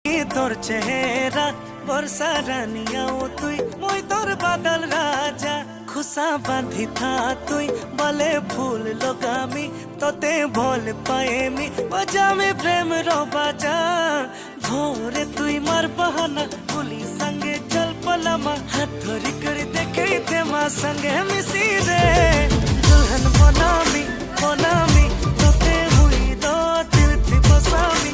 তোর চেহারা বর্ষা রানিয়াও তুই মই তোর বাদল রাজা খুশা বাঁধি থা তুই বলে ফুল লোগামি তোতে ভোল পায়েমি বজামে প্রেম रो বাজা ভোরে তুই মার বাহানা পুলি संगे चल पलामा हाथ धरी कर देखे ते माँ संगे मिसी रे दुल्हन बनामी तोते हुई दो दिल थी बसामी